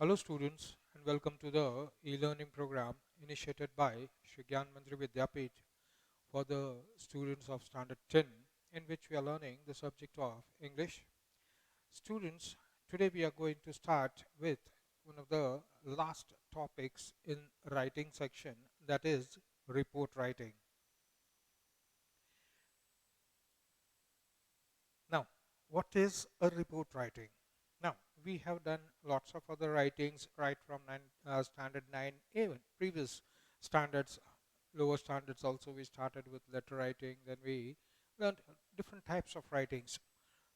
Hello students and welcome to the e-learning program initiated by Shri Gyan Mantri Vidyapeeth for the students of Standard 10, in which we are learning the subject of English. Students, today we are going to start with one of the last topics in writing section, that is report writing. Now, what is a report writing? Now, we have done lots of other writings right from standard 9, even previous standards, lower standards also. We started with letter writing, then we learned different types of writings.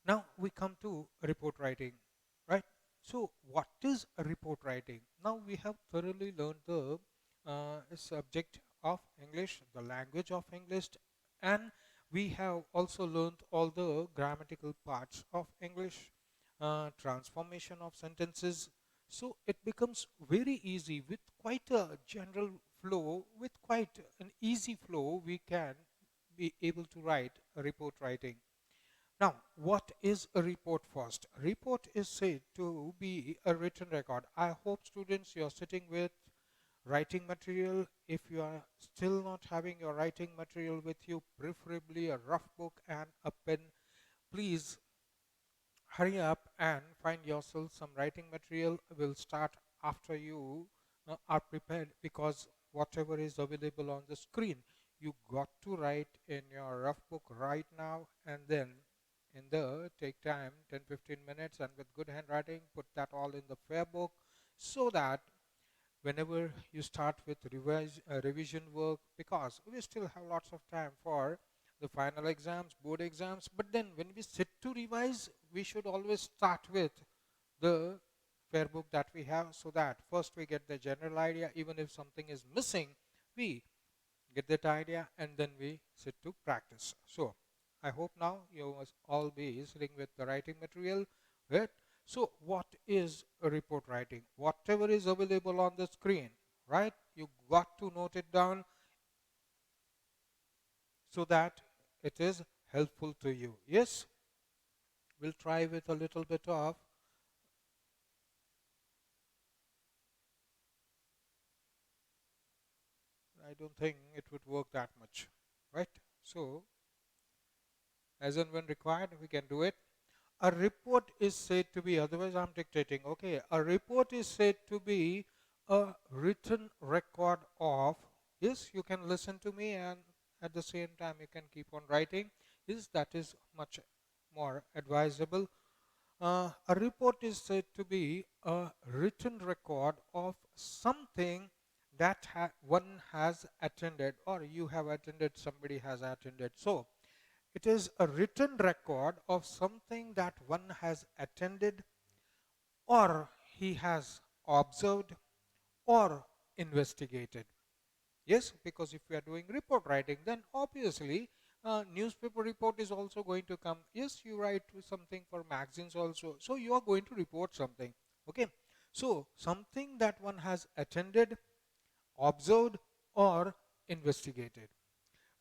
Now we come to report writing, right? So what is a report writing? Now we have thoroughly learned the subject of English, the language of English, and we have also learned all the grammatical parts of English, transformation of sentences. So it becomes very easy with quite a general flow, with quite an easy flow, we can be able to write a report writing. Now, what is a report first? A report is said to be a written record. I hope students you are sitting with writing material. If you are still not having your writing material with you, preferably a rough book and a pen, please hurry up and find yourself some writing material. We'll start after you are prepared, because whatever is available on the screen, you got to write in your rough book right now, and then in the take time 10-15 minutes, and with good handwriting put that all in the fair book, so that whenever you start with revision work, because we still have lots of time for the final exams, board exams, but then when we sit to revise, we should always start with the fair book that we have, so that first we get the general idea. Even if something is missing, we get that idea and then we sit to practice. So I hope now you must all be sitting with the writing material, right? So what is a report writing? Whatever is available on the screen, right? You got to note it down so that it is helpful to you. Yes, we'll try with a little bit of I don't think it would work that much, right? So as and when required, we can do it. A report is said to be, otherwise I'm dictating, okay, a report is said to be a written record of, yes, you can listen to me and at the same time you can keep on writing, yes, that is much more advisable. A report is said to be a written record of something that one has attended, or you have attended, somebody has attended. So it is a written record of something that one has attended, or he has observed, or investigated. Yes, because if we are doing report writing, then obviously newspaper report is also going to come. Yes, you write something for magazines also, so you are going to report something. Okay, so something that one has attended, observed, or investigated.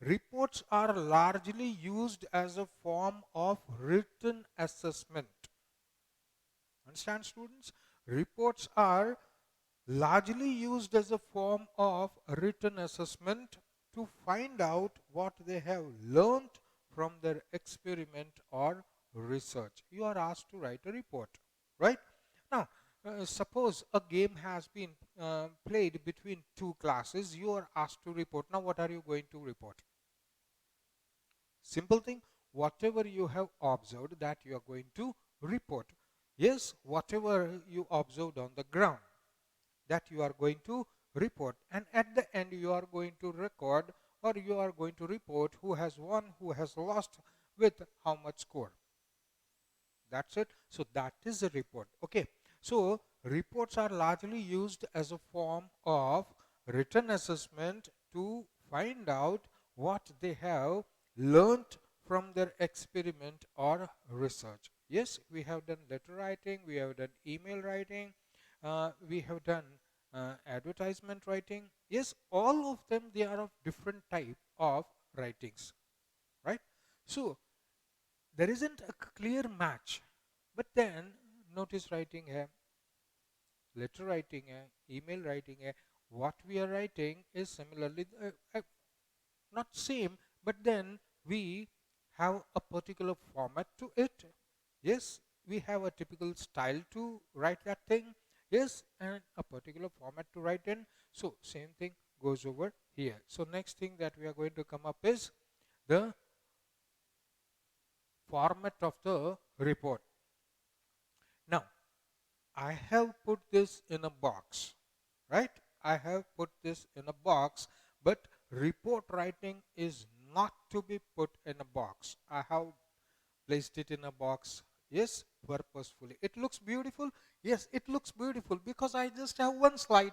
Reports are largely used as a form of written assessment. Understand, students? Reports are largely used as a form of written assessment to find out what they have learned from their experiment or research. You are asked to write a report, right? Now, suppose a game has been played between two classes. You are asked to report. Now, what are you going to report? Simple thing, whatever you have observed, that you are going to report. Yes, whatever you observed on the ground, that you are going to report, and at the end you are going to record, or you are going to report who has won, who has lost, with how much score. That's it. So that is a report. Okay, so reports are largely used as a form of written assessment to find out what they have learnt from their experiment or research. Yes, we have done letter writing, we have done email writing, we have done advertisement writing. Yes, all of them, they are of different type of writings, right? So there isn't a clear match, but then notice writing here. letter writing hai, email writing hai, what we are writing is similarly not same, but then we have a particular format to it. Yes, we have a typical style to write that thing. Yes, and a particular format to write in. So same thing goes over here. So next thing that we are going to come up is the format of the report. Now, I have put this in a box, right? I have put this in a box, but report writing is not to be put in a box. I have placed it in a box, yes, purposefully. It looks beautiful. Yes, it looks beautiful because I just have one slide.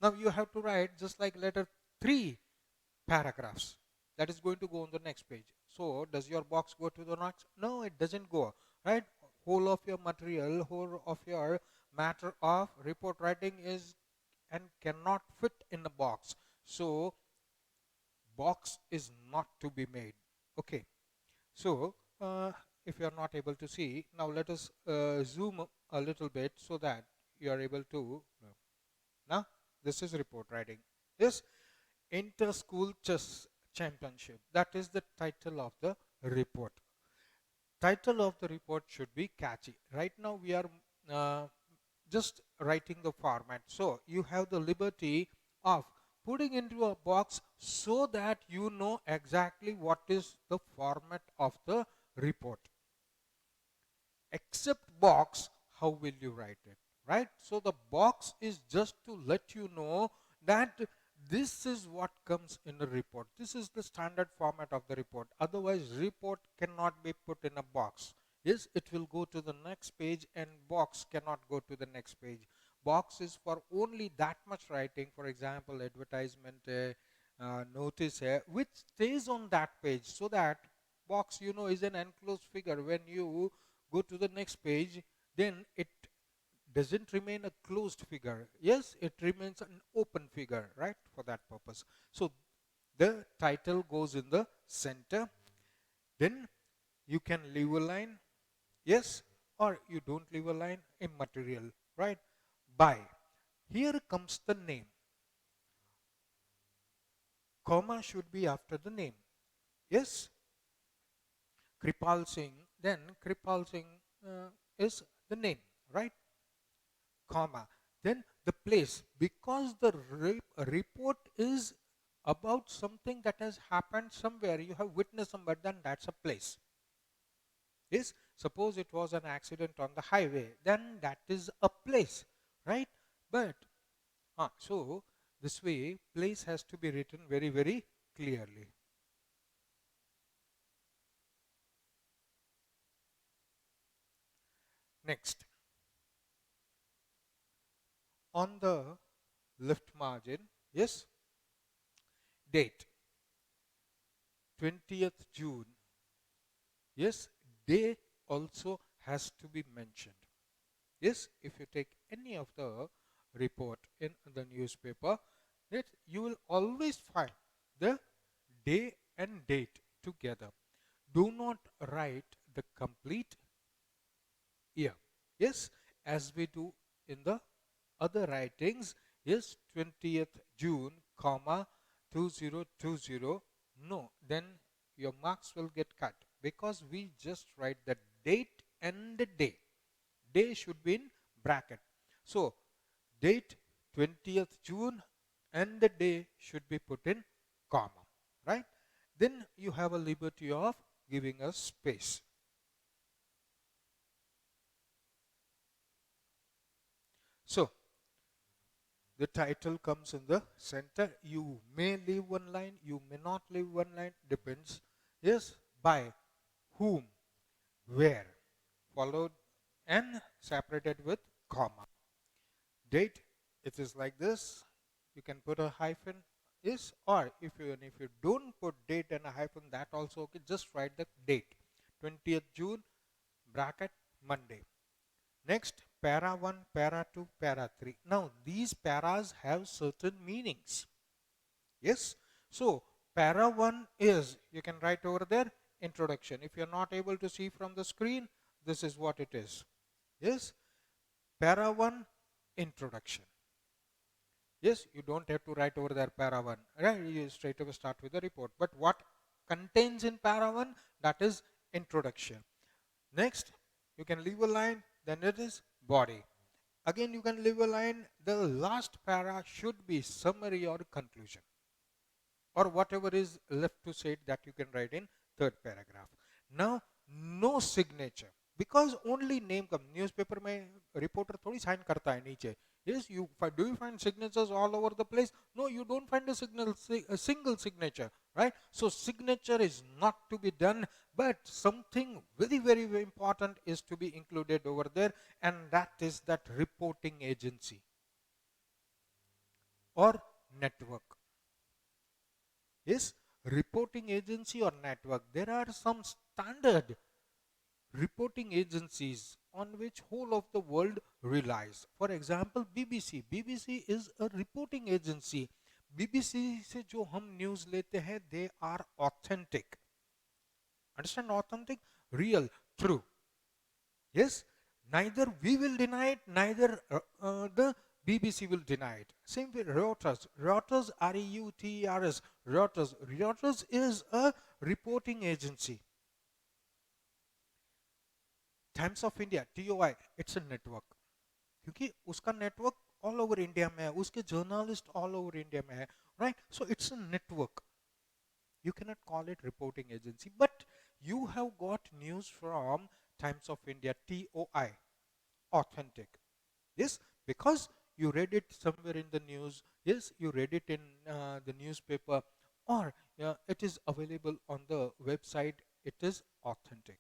Now you have to write just like letter 3 paragraphs. That is going to go on the next page. So does your box go to the next? No, it doesn't go, right? Whole of your material, whole of your matter of report writing is and cannot fit in a box. So box is not to be made. Okay. So if you are not able to see, now let us zoom a little bit so that you are able to. Now this is report writing. Yes, inter-school chess championship. That is the title of the report. Title of the report should be catchy. Right now we are uh, just writing the format. So you have the liberty of putting into a box so that you know exactly what is the format of the report. Except box, how will you write it, right? So the box is just to let you know that this is what comes in the report. This is the standard format of the report. Otherwise report cannot be put in a box. Yes, it will go to the next page and box cannot go to the next page. Box is for only that much writing, for example advertisement, notice, which stays on that page, so that box is an enclosed figure. When you go to the next page, then it doesn't remain a closed figure. Yes, it remains an open figure, right, for that purpose. So the title goes in the center. Then you can leave a line, yes, or you don't leave a line, immaterial, right? By. Here comes the name. Comma should be after the name. Yes, Kripal Singh, then Kripal Singh is the name, right? Comma. Then the place, because the report is about something that has happened somewhere, you have witnessed somewhere, then that's a place. Yes, suppose it was an accident on the highway, then that is a place, right? But so this way place has to be written very, very clearly. Next, on the left margin, yes, date 20th June. Yes, day also has to be mentioned. Yes, if you take any of the report in the newspaper, that you will always find the day and date together. Do not write the complete year. Yes, as we do in the other writings. Yes, 20th June, comma 2020. No, then your marks will get cut because we just write the date and the day. Day should be in bracket. So date 20th June and the day should be put in comma, right? Then you have a liberty of giving a space. So the title comes in the center. You may leave one line, you may not leave one line, depends. Yes, by whom, where, followed and separated with comma. Date, it is like this. You can put a hyphen, yes, or if you don't put date and a hyphen, that also okay. Just write the date, 20th June, bracket Monday. Next, para 1, para 2, para 3. Now, these paras have certain meanings. Yes. So, para 1 is, you can write over there, introduction. If you're not able to see from the screen, this is what it is. Yes. para 1 introduction. Yes, you don't have to write over there para 1, right? You straight away start with the report. But what contains in para 1, that is introduction. Next, you can leave a line, then it is body. Again, you can leave a line, the last para should be summary or conclusion, or whatever is left to say that you can write in third paragraph. Now, no signature, because only name comes. Newspaper में reporter थोड़ी sign करता है नीचे. Yes, do you find signatures all over the place? No, you don't find a single signature, right? So signature is not to be done, but something very, very, very important is to be included over there, and that is that reporting agency or network. Yes, reporting agency or network. There are some standard reporting agencies on which whole of the world relies. For example, BBC. BBC is a reporting agency. BBC से जो हम news लेते हैं, they are authentic. Understand authentic? Real, true. Yes, neither we will deny it, neither the BBC will deny it. Same with Reuters. Reuters, R-E-U-T-E-R-S. Reuters. Reuters is a reporting agency. Times of India, TOI, it's a network. क्योंकि उसका network all over India में है, उसके journalist all over India में है, right? So it's a network. You cannot call it reporting agency, but you have got news from Times of India, TOI, authentic. Yes, because you read it somewhere in the news. Yes, you read it in the newspaper, or it is available on the website. It is authentic,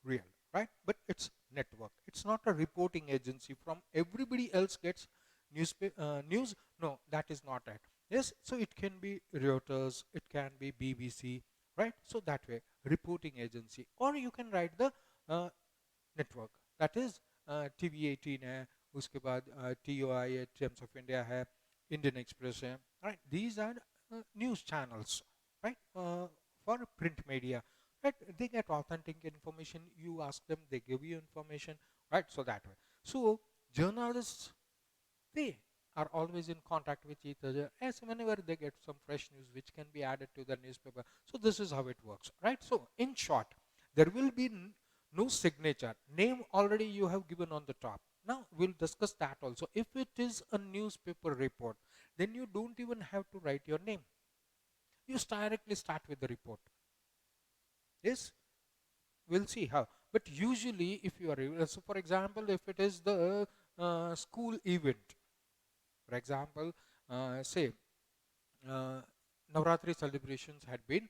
real, right? But it's network. It's not a reporting agency from everybody else gets news. No, that is not it. Yes, so it can be Reuters, it can be BBC, right? So that way, reporting agency, or you can write the network. That is TV18 है, उसके बाद TOI है, Times of India है, Indian Express है, right? These are news channels, right? For print media, right? They get authentic information. You ask them, they give you information, right? So that way. So journalists, they are always in contact with each other as whenever they get some fresh news which can be added to the newspaper. So this is how it works, right? So in short, there will be no signature. Name already you have given on the top. Now we'll discuss that also. If it is a newspaper report, then you don't even have to write your name. You directly start with the report. Yes, we'll see how. But usually if you are, so for example, if it is the school event, for example, say Navratri celebrations had been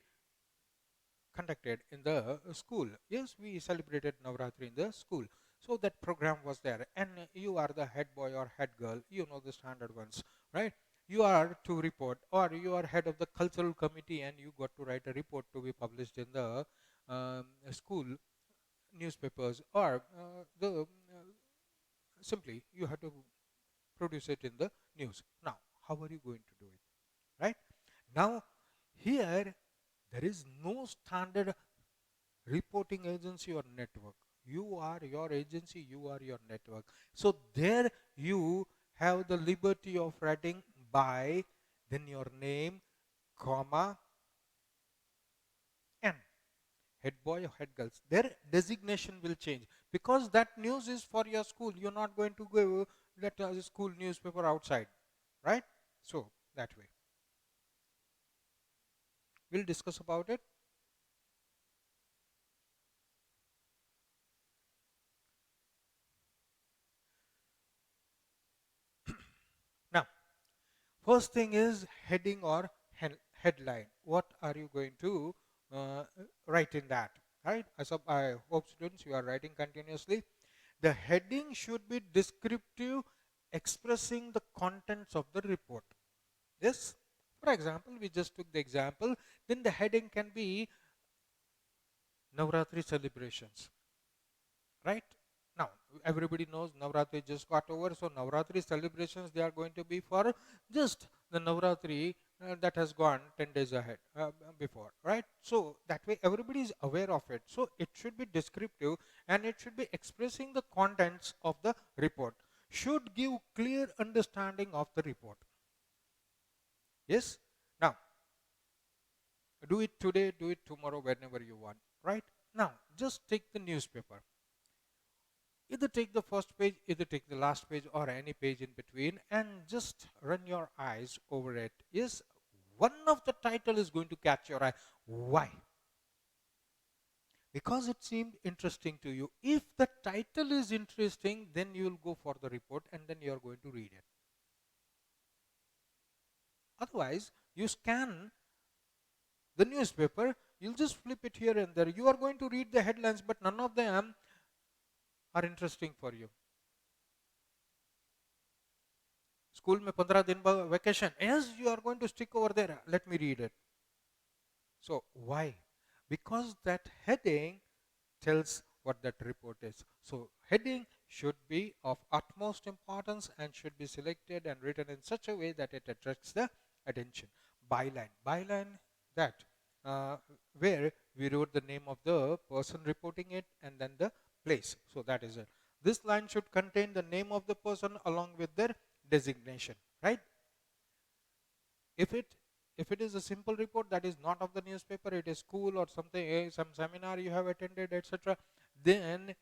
conducted in the school. Yes, we celebrated Navratri in the school. So that program was there, and you are the head boy or head girl, you know the standard ones, right? You are to report, or you are head of the cultural committee and you got to write a report to be published in the school newspapers, or simply you have to produce it in the news. Now, how are you going to do it, right? Now, here there is no standard reporting agency or network. You are your agency, you are your network. So there you have the liberty of writing by, then your name, comma, and head boy or head girls. Their designation will change because that news is for your school. You're not going to go that school newspaper outside, right? So that way. We'll discuss about it. Now, first thing is heading or headline. What are you going to write in that? Right? I hope students you are writing continuously. The heading should be descriptive, expressing the contents of the report. Yes. For example, we just took the example. Then the heading can be Navratri celebrations. Right? Now, everybody knows Navratri just got over, so Navratri celebrations, they are going to be for just the Navratri that has gone 10 days ahead before, right? So that way everybody is aware of it. So it should be descriptive and it should be expressing the contents of the report, should give clear understanding of the report. Yes. Now do it today, do it tomorrow, whenever you want, right? Now just take the newspaper. Either take the first page, either take the last page, or any page in between, and just run your eyes over it. Yes, one of the title is going to catch your eye. Why? Because it seemed interesting to you. If the title is interesting, then you will go for the report and then you are going to read it. Otherwise, you scan the newspaper, you'll just flip it here and there. You are going to read the headlines, but none of them are interesting for you. School में 15 दिन vacation. Yes, you are going to stick over there. Let me read it. So why? Because that heading tells what that report is. So heading should be of utmost importance and should be selected and written in such a way that it attracts the attention. Byline. Byline, that where we wrote the name of the person reporting it and then the place. So that is it. This line should contain the name of the person along with their designation, right? If it is a simple report that is not of the newspaper, it is school or something, some seminar you have attended, etc., then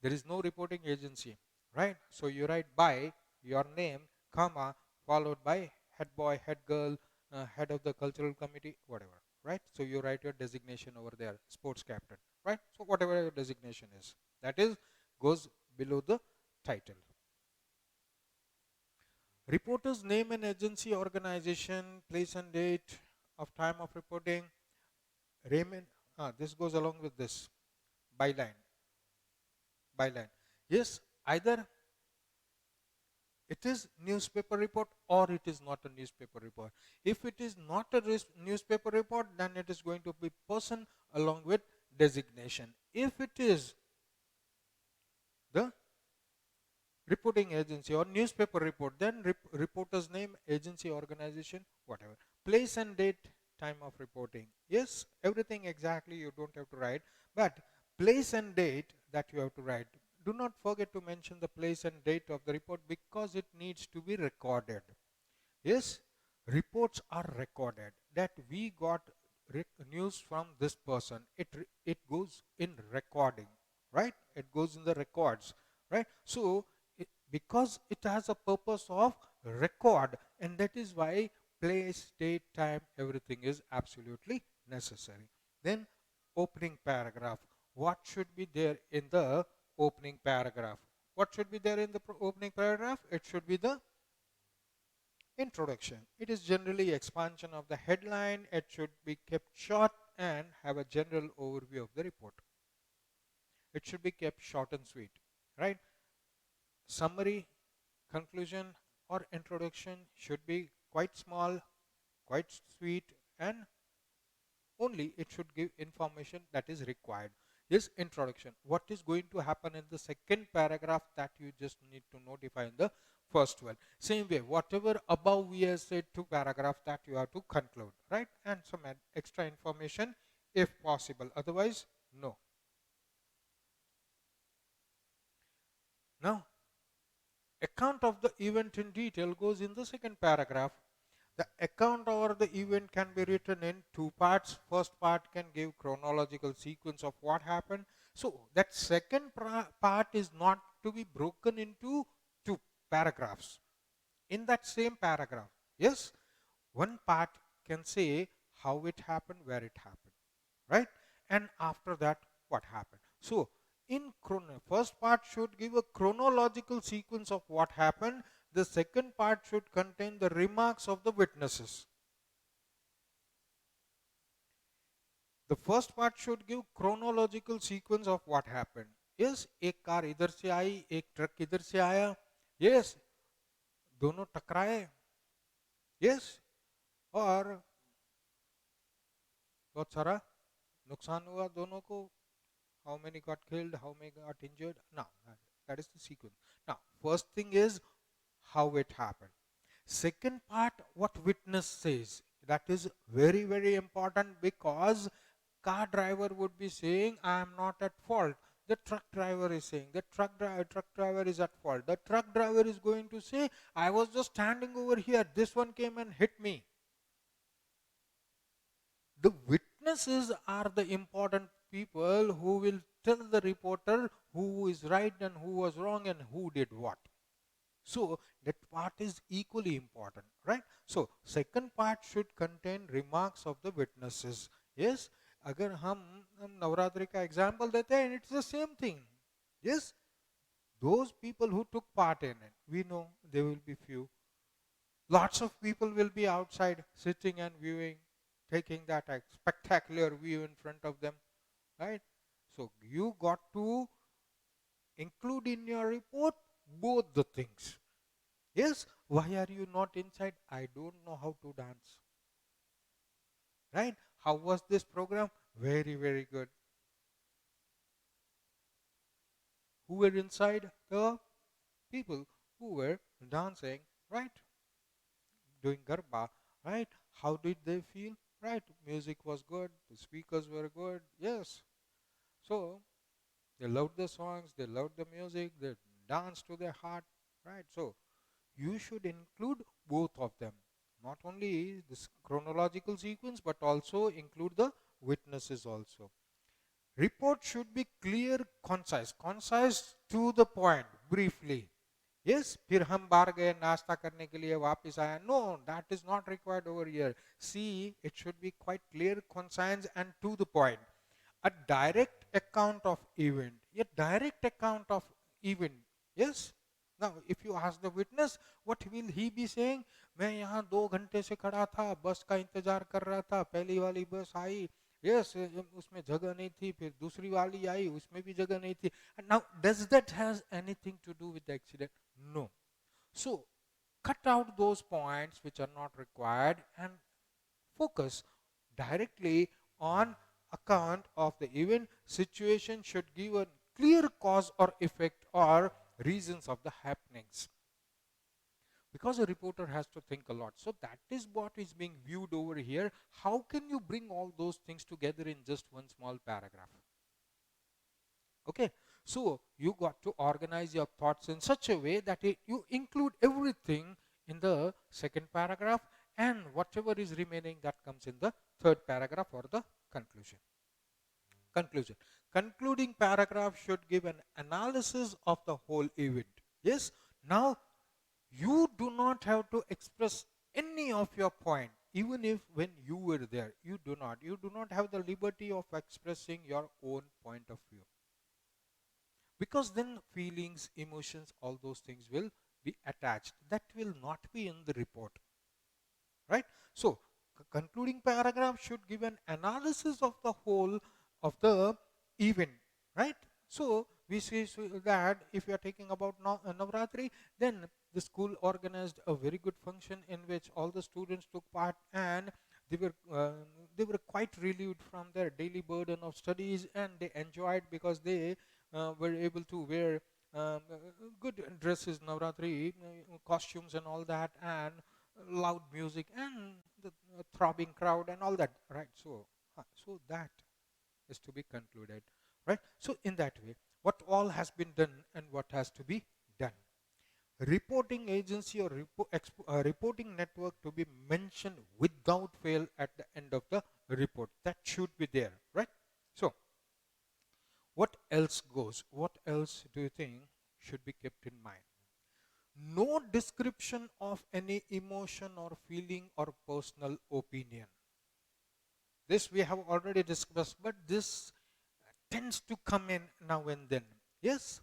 there is no reporting agency, right? So you write by your name, comma, followed by head boy, head girl, head of the cultural committee, whatever, right? So you write your designation over there, sports captain, right? So whatever your designation is, that is goes below the title. Reporter's name and agency, organization, place and date of time of reporting. Raymond, this goes along with this. Byline. Byline. Yes, either it is newspaper report or it is not a newspaper report. If it is not a newspaper report, then it is going to be person along with designation. If it is the reporting agency or newspaper report, then reporter's name, agency, organization, whatever. Place and date, time of reporting. Yes, everything exactly you don't have to write, but place and date that you have to write. Do not forget to mention the place and date of the report because it needs to be recorded. Yes, reports are recorded that we got news from this person. It goes in recording, right? It goes in the records, right? So because it has a purpose of record, and that is why place, date, time, everything is absolutely necessary. Then opening paragraph. What should be there in the opening paragraph? What should be there in the opening paragraph? It should be the introduction. It is generally expansion of the headline. It should be kept short and have a general overview of the report. It should be kept short and sweet, right? Summary, conclusion, or introduction should be quite small, quite sweet, and only it should give information that is required. This introduction, what is going to happen in the second paragraph, that you just need to notify in the first one. Same way, whatever above we have said, two paragraphs that you have to conclude, right? And some extra information if possible, otherwise no. Now account of the event in detail goes in the second paragraph. The account or the event can be written in two parts. First part can give chronological sequence of what happened. So that second part is not to be broken into two paragraphs. In that same paragraph, yes, one part can say how it happened, where it happened, right? And after that, what happened. So in first part should give a chronological sequence of what happened. The second part should contain the remarks of the witnesses. The first part should give chronological sequence of what happened. Yes, एक car इधर से आई, एक truck इधर से आया. Yes, दोनों टकराए. Yes, और बहुत सारा नुकसान हुआ दोनों को. How many got killed, how many got injured? Now, that is the sequence. Now, first thing is how it happened. Second part, what witness says. That is very, very important, because car driver would be saying, I am not at fault. The truck driver is saying, the truck driver is at fault. The truck driver is going to say, I was just standing over here. This one came and hit me. The witnesses are the important people who will tell the reporter who is right and who was wrong and who did what. So that part is equally important, right? So second part should contain remarks of the witnesses. Yes, अगर हम नवरात्रि का example देते हैं, it's the same thing. Yes, those people who took part in it, we know there will be few. Lots of people will be outside sitting and viewing, taking that spectacular view in front of them, right? So you got to include in your report both the things. Yes, why are you not inside? I don't know how to dance. Right? How was this program? Very, very good. Who were inside? The people who were dancing, right? Doing garba, right? How did they feel? Right? Music was good, the speakers were good, yes. So they loved the songs, they loved the music, they danced to their heart, right? So you should include both of them. Not only this chronological sequence, but also include the witnesses also. Report should be clear, concise to the point, briefly. Yes, फिर हम बाहर गए नाश्ता करने के लिए वापस आया. No, that is not required over here. See, it should be quite clear, concise and to the point. A direct account of event. A direct account of event. Yes. Now, if you ask the witness, what will he be saying? मैं यहाँ 2 घंटे से खड़ा था, बस का इंतजार कर रहा था, पहली वाली बस आई, yes, उसमें जगह नहीं थी, फिर दूसरी वाली आई, उसमें भी जगह नहीं थी. And now, does that has anything to do with the accident? No. So, cut out those points which are not required and focus directly on account of the event. Situation should give a clear cause or effect or reasons of the happenings, because a reporter has to think a lot. So that is what is being viewed over here. How can you bring all those things together in just one small paragraph? Okay, so you got to organize your thoughts in such a way that you include everything in the second paragraph, and whatever is remaining, that comes in the third paragraph or the conclusion. Concluding paragraph should give an analysis of the whole event. Yes, now you do not have to express any of your point, even if when you were there, you do not have the liberty of expressing your own point of view, because then feelings, emotions, all those things will be attached. That will not be in the report, right? So concluding paragraph should give an analysis of the whole of the event, right? So we see that if you are taking about Navratri, then the school organized a very good function in which all the students took part, and they were quite relieved from their daily burden of studies, and they enjoyed because they were able to wear good dresses, Navratri costumes and all that, and loud music and the throbbing crowd and all that, right? So so that is to be concluded, right? So in that way, what all has been done and what has to be done. Reporting agency or reporting network to be mentioned without fail at the end of the report. That should be there, right? So what else goes? What else do you think should be kept in mind? No description of any emotion or feeling or personal opinion. This we have already discussed, but this tends to come in now and then. Yes?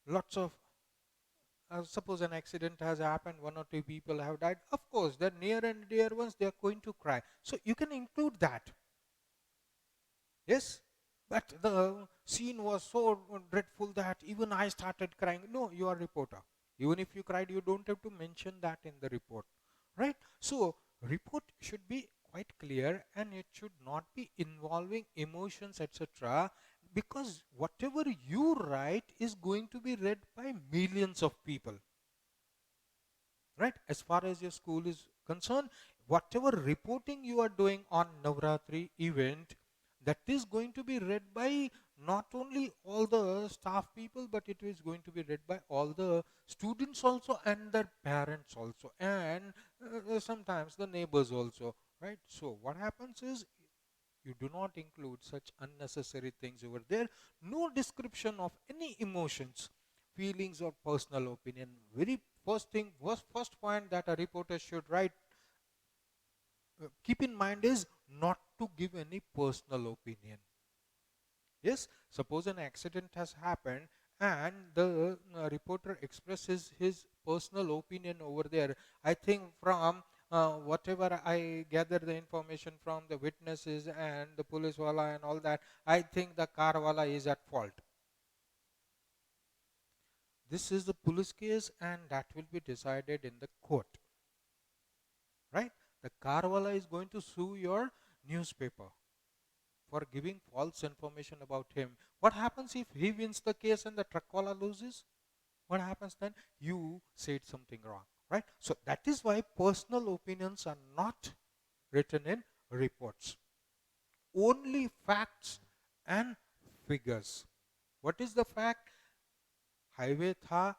Lots of, suppose an accident has happened, 1 or 2 people have died. Of course, the near and dear ones, they are going to cry. So you can include that. Yes? But the scene was so dreadful that even I started crying. No, you are a reporter. Even if you cried, you don't have to mention that in the report, right? So report should be quite clear, and it should not be involving emotions, etc., because whatever you write is going to be read by millions of people. right? As far as your school is concerned, whatever reporting you are doing on Navratri event, that is going to be read by not only all the staff people, but it is going to be read by all the students also and their parents also, and sometimes the neighbors also, right? So what happens is, you do not include such unnecessary things over there. No description of any emotions, feelings, or personal opinion. Very first thing, first point that a reporter should write, keep in mind, is not to give any personal opinion. Yes, suppose an accident has happened and the reporter expresses his personal opinion over there. I think from whatever I gather the information from the witnesses and the police wala and all that, I think the car wala is at fault. This is the police case and that will be decided in the court, right? The car wala is going to sue your newspaper for giving false information about him. What happens if he wins the case and the truckwala loses? What happens then? You said something wrong, right? So that is why personal opinions are not written in reports. Only facts and figures. What is the fact? Highway था,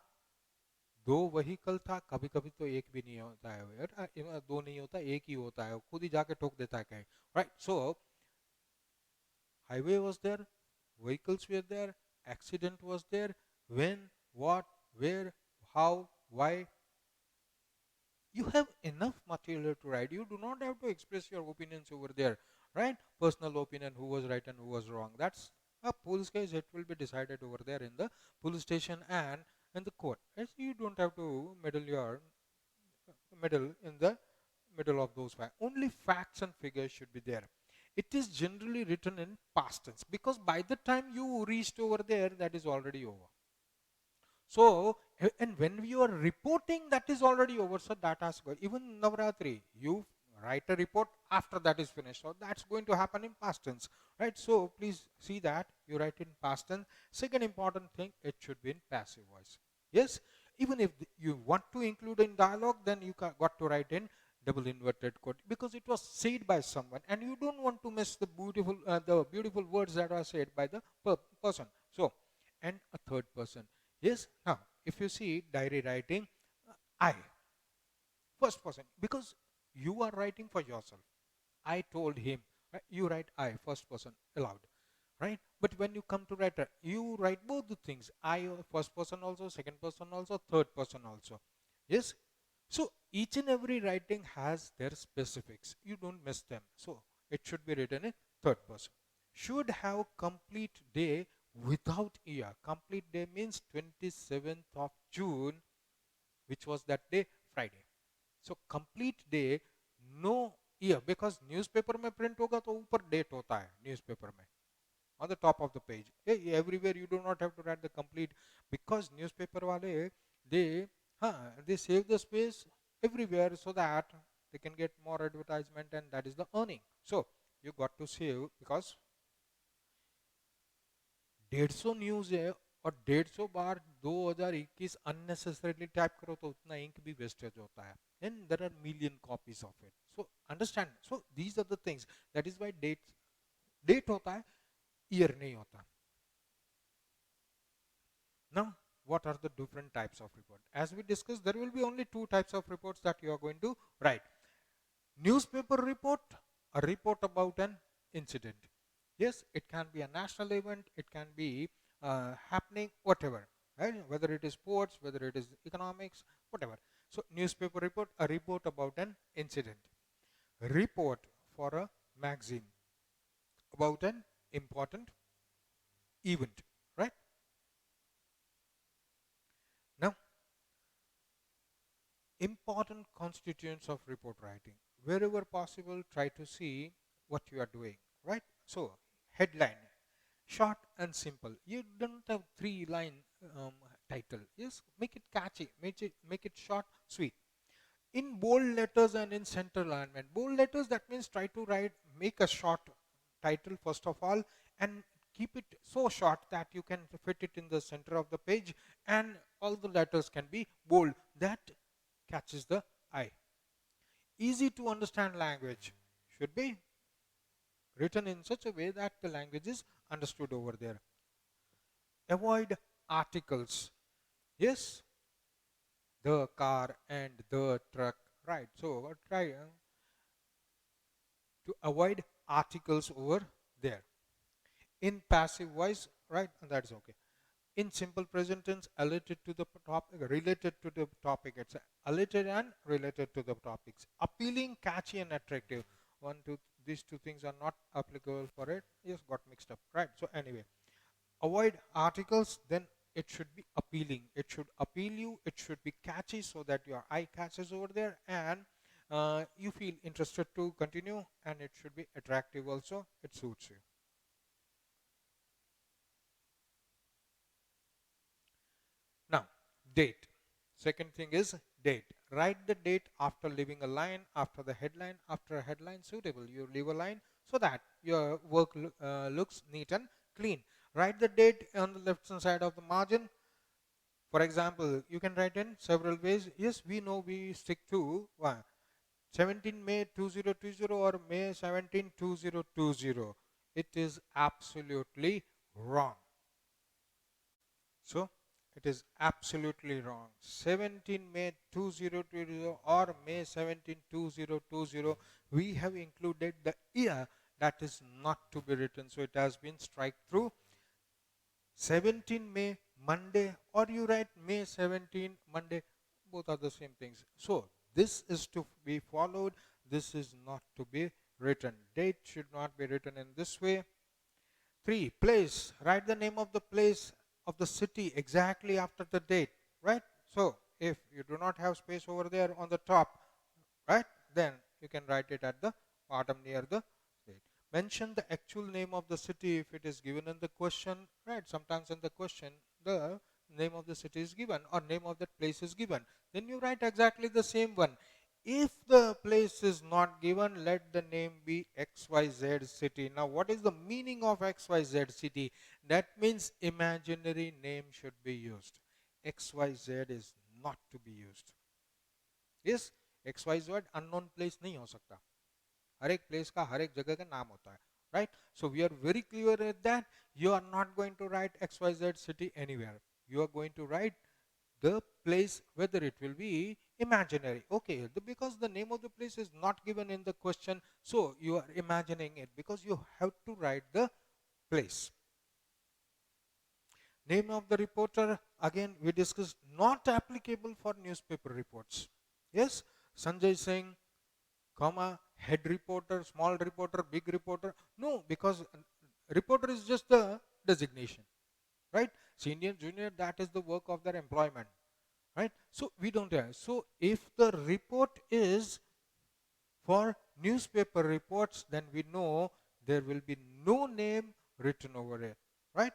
दो vehicle था, कभी कभी तो एक भी नहीं होता है, दो नहीं होता, एक ही होता है, खुद ही जाके ठोक देता है कहीं, right? So highway was there, vehicles were there, accident was there, when, what, where, how, why. You have enough material to write. You do not have to express your opinions over there, right? Personal opinion, who was right and who was wrong. That's a police case. It will be decided over there in the police station and in the court. Yes, you don't have to meddle in the middle of those facts. Only facts and figures should be there. It is generally written in past tense because by the time you reached over there, that is already over. So, and when you are reporting, that is already over. So that has gone. Even Navratri, you write a report after that is finished. So that's going to happen in past tense, right? So please see that you write in past tense. Second important thing, it should be in passive voice. Yes, even if you want to include in dialogue, then you got to write in double inverted quote because it was said by someone, and you don't want to miss the beautiful words that are said by the person. So, and a third person. Yes, now if you see diary writing, I, first person, because you are writing for yourself. I told him, right? You write I, first person, aloud, right? But when you come to writer, you write both the things, I, first person also, second person also, third person also. Yes, so each and every writing has their specifics. You don't miss them. So it should be written in third person. Should have complete day without year. Complete day means 27th of June, which was that day, Friday. So complete day, no year, because newspaper में print होगा तो ऊपर date होता है newspaper में, on the top of the page. Everywhere you do not have to write the complete, because newspaper wale, they they save the space everywhere so that they can get more advertisement, and that is the earning. So you got to save, because 150 news है और 150 बार 2021 unnecessarily type करो तो उतना ink भी wastage होता है, and there are million copies of it. So understand, so these are the things, that is why date होता है, ईयर नहीं होता. Now, what are the different types of report? As we discussed, there will be only two types of reports that you are going to write. Newspaper report, a report about an incident. Yes, it can be a national event, it can be happening, whatever, right? Whether it is sports, whether it is economics, whatever. So, newspaper report, a report about an incident. Report for a magazine about an important event, right? Now, important constituents of report writing. Wherever possible, try to see what you are doing, right? So, headline, short and simple. You don't have 3-line title. Yes, make it catchy, make it short, sweet. In bold letters and in center alignment. Bold letters, that means try to make a short title first of all, and keep it so short that you can fit it in the center of the page, and all the letters can be bold. That catches the eye. Easy to understand language should be written in such a way that the language is understood over there. Avoid articles. Yes, the car and the truck, right? So try to avoid articles over there. In passive voice, right? And that's okay. In simple present tense, related to the topic. It's related and related to the topics. Appealing, catchy, and attractive. These two things are not applicable for it. Yes, got mixed up, right? So anyway, avoid articles. Then it should be appealing. It should appeal you. It should be catchy so that your eye catches over there and you feel interested to continue. And it should be attractive also. It suits you. Now, date. Second thing is date. Write the date after leaving a line, after the headline, after a headline suitable. You leave a line so that your work looks neat and clean. Write the date on the left hand side of the margin. For example, you can write in several ways. Yes, we know we stick to 17 May 2020 or May 17, 2020. It is absolutely wrong. So, it is absolutely wrong. 17 May 2020 or May 17, 2020, we have included the year that is not to be written. So, it has been strike through. 17 May Monday, or you write May 17 Monday, both are the same things. So, this is to be followed. This is not to be written. Date should not be written in this way. 3. Place. Write the name of the place of the city exactly after the date, right? So, if you do not have space over there on the top, right, then you can write it at the bottom near the date. Mention the actual name of the city if it is given in the question, right? Sometimes in the question, the name of the city is given or name of that place is given. Then you write exactly the same one. If the place is not given, let the name be XYZ city. Now, what is the meaning of XYZ city? That means imaginary name should be used. XYZ is not to be used. Yes, XYZ unknown place नहीं हो सकता. हर एक place का हर एक जगह का नाम होता है. Right? So, we are very clear at that. You are not going to write XYZ city anywhere. You are going to write the place, whether it will be imaginary. Okay, because the name of the place is not given in the question, so you are imagining it because you have to write the place. Name of the reporter, again we discussed, not applicable for newspaper reports. Yes, Sanjay Singh, comma, head reporter, small reporter, big reporter. No, because reporter is just the designation, right? Senior, junior, that is the work of their employment. Right? So we don't have. So if the report is for newspaper reports, then we know there will be no name written over it. Right?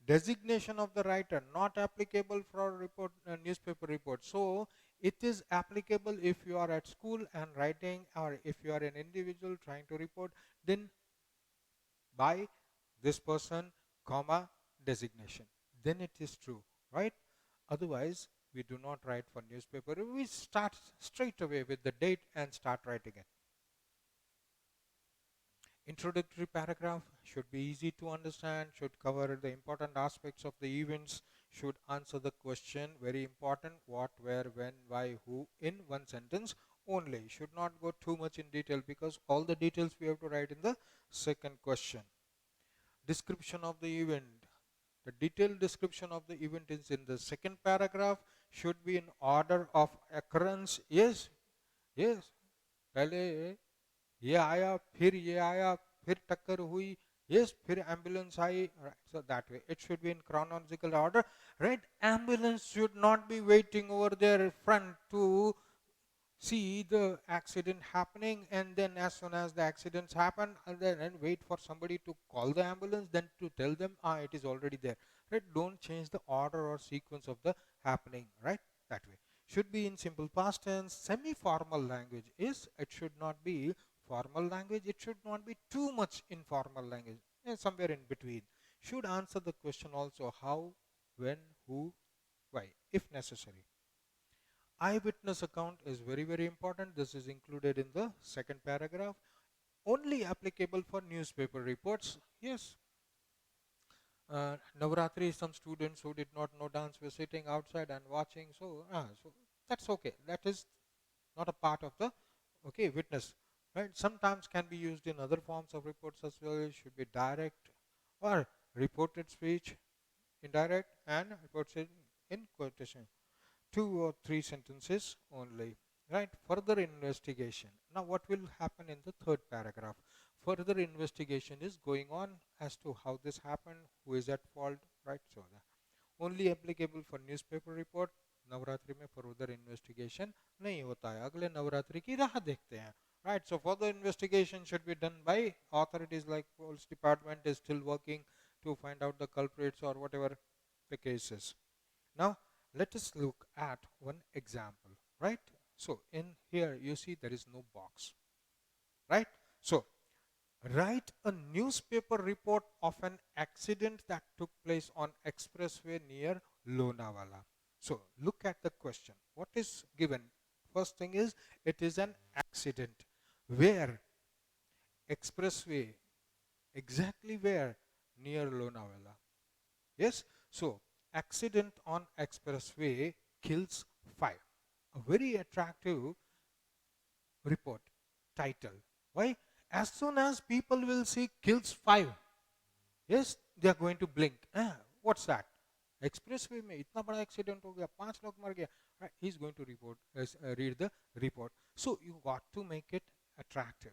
Designation of the writer not applicable for report newspaper report. So it is applicable if you are at school and writing, or if you are an individual trying to report, then by this person, comma, designation. Then it is true, right? Otherwise, we do not write for newspaper. We start straight away with the date and start writing it. Introductory paragraph should be easy to understand, should cover the important aspects of the events, should answer the question, very important, what, where, when, why, who, in one sentence only. Should not go too much in detail because all the details we have to write in the second question. Description of the event. The detailed description of the event is in the second paragraph, should be in order of occurrence. Yes, yes. पहले ये आया, फिर ये आया, फिर टक्कर हुई, yes, फिर ambulance I. Right, so that way it should be in chronological order. Right, ambulance should not be waiting over there front to see the accident happening, and then as soon as the accidents happen, and then wait for somebody to call the ambulance, then to tell them it is already there. Right, don't change the order or sequence of the happening. Right, that way should be in simple past tense. Semi formal language is, it should not be formal language, it should not be too much informal language, somewhere in between. Should answer the question also how, when, who, why if necessary. Eyewitness account is very, very important. This is included in the second paragraph. Only applicable for newspaper reports. Yes. Navratri, some students who did not know dance were sitting outside and watching. So that's okay. That is not a part of the witness. Right? Sometimes can be used in other forms of reports as well. It should be direct or reported speech, indirect, and reports in quotation. 2 or 3 sentences only. Right? Further investigation. Now what will happen in the third paragraph? Further investigation is going on as to how this happened, who is at fault, right? So only applicable for newspaper report. Navratri में further investigation नहीं होता है. अगले नवरात्रि की राह देखते हैं. Right? So further investigation should be done by authorities, like police department is still working to find out the culprits or whatever the case is. Now let us look at one example, right? So in here you see there is no box, right? So write a newspaper report of an accident that took place on expressway near Lonavala. So look at the question. What is given? First thing is, it is an accident. Where? Expressway. Exactly where? Near Lonavala. Yes? So accident on expressway kills 5. A very attractive report title. Why? As soon as people will see kills 5, yes, they are going to blink. What's that? Expressway में इतना बड़ा accident हो गया, 5 लोग मर गया. Right? He's going to read the report. So you got to make it attractive.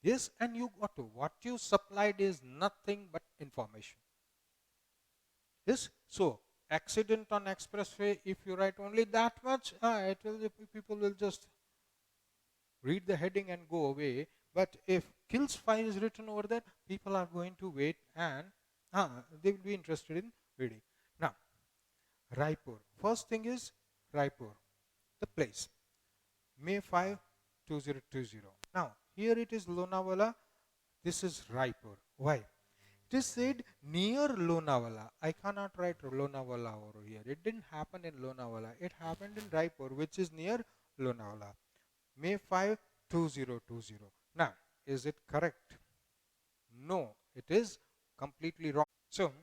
Yes, and you got to. What you supplied is nothing but information. Yes, so accident on expressway, if you write only that much, people will just read the heading and go away. But if kills 5 is written over there, people are going to wait and they will be interested in reading. Now, Raipur. First thing is Raipur, the place. May 5, 2020. Now, here it is Lonavala. This is Raipur. Why? It is said near Lonavala. I cannot write Lonavala over here. It didn't happen in Lonavala. It happened in Raipur, which is near Lonavala. May 5, 2020. Now, is it correct? No, it is completely wrong. So,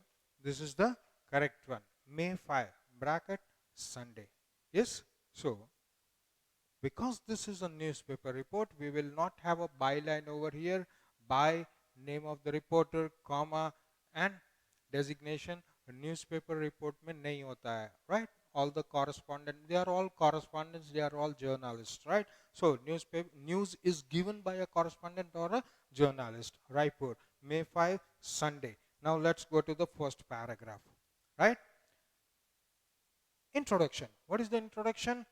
this is the correct one. May 5, bracket, Sunday. Yes? So, because this is a newspaper report, we will not have a byline over here. By name of the reporter, comma, and designation. A newspaper report mein nahi hota hai, right? All the correspondents, they are all correspondents, they are all journalists, right? So news is given by a correspondent or a journalist. Raipur, May 5, Sunday. Now let's go to the first paragraph, right? Introduction. What is the introduction?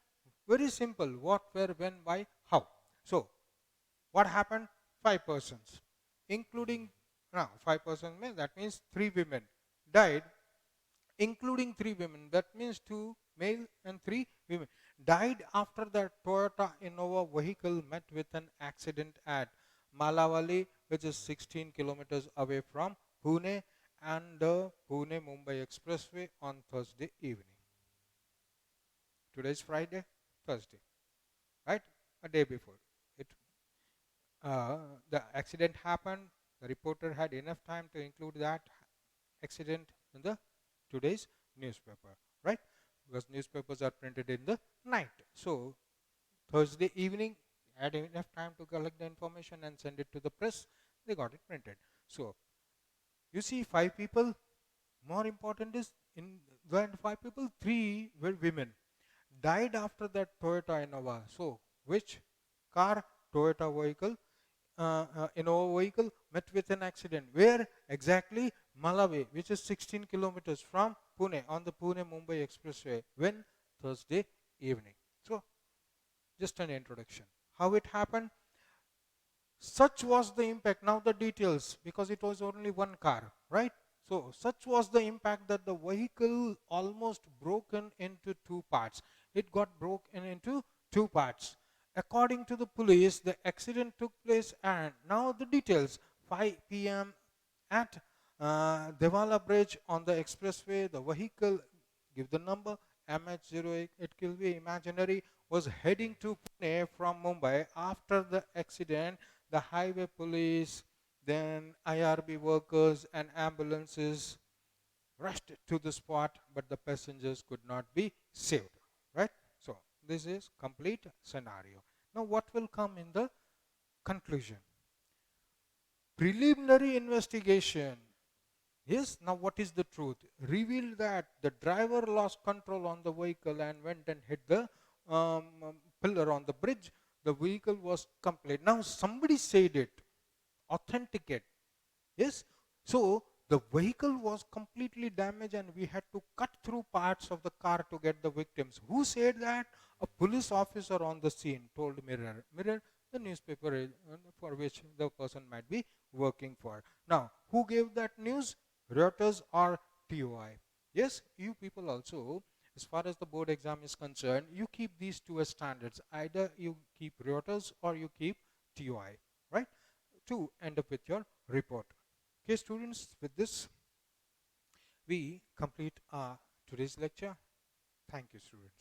Very simple. What, where, when, why, how. So what happened? 5 persons, including, now 5 persons, that means 3 women died, including 3 women, that means 2 male and 3 women died after the Toyota Innova vehicle met with an accident at Malavali, which is 16 kilometers away from Pune, and the Pune-Mumbai Expressway on Thursday evening. Today is Friday, Thursday, right? A day before. The accident happened. The reporter had enough time to include that accident in the today's newspaper, right? Because newspapers are printed in the night. So Thursday evening, had enough time to collect the information and send it to the press. They got it printed. So you see 5 people. More important is in the 5 people, 3 were women. Died after that Toyota Innova. So which car? Toyota vehicle. Innova vehicle met with an accident. Where exactly? Malawi, which is 16 kilometers from Pune, on the Pune-Mumbai Expressway. When? Thursday evening. So, just an introduction. How it happened? Such was the impact. Now the details, because it was only one car, right? So, such was the impact that the vehicle almost broken into 2 parts. It got broken into 2 parts. According to the police, the accident took place, and now the details. 5 p.m. at Devala Bridge on the expressway, the vehicle, give the number, MH08, it will be imaginary, was heading to Pune from Mumbai. After the accident, the highway police, then IRB workers and ambulances rushed to the spot, but the passengers could not be saved, right? So this is complete scenario. Now what will come in the conclusion? Preliminary investigation. Yes, now what is the truth? Revealed that the driver lost control on the vehicle and went and hit the pillar on the bridge. The vehicle was complete. Now somebody said it. Authenticate. Yes. So the vehicle was completely damaged and we had to cut through parts of the car to get the victims. Who said that? A police officer on the scene told Mirror. Mirror, the newspaper for which the person might be working for. Now, who gave that news? Reuters or TOI? Yes, you people also, as far as the board exam is concerned, you keep these two as standards. Either you keep Reuters or you keep TOI, right? To end up with your report. Okay, students, with this, we complete our today's lecture. Thank you, students.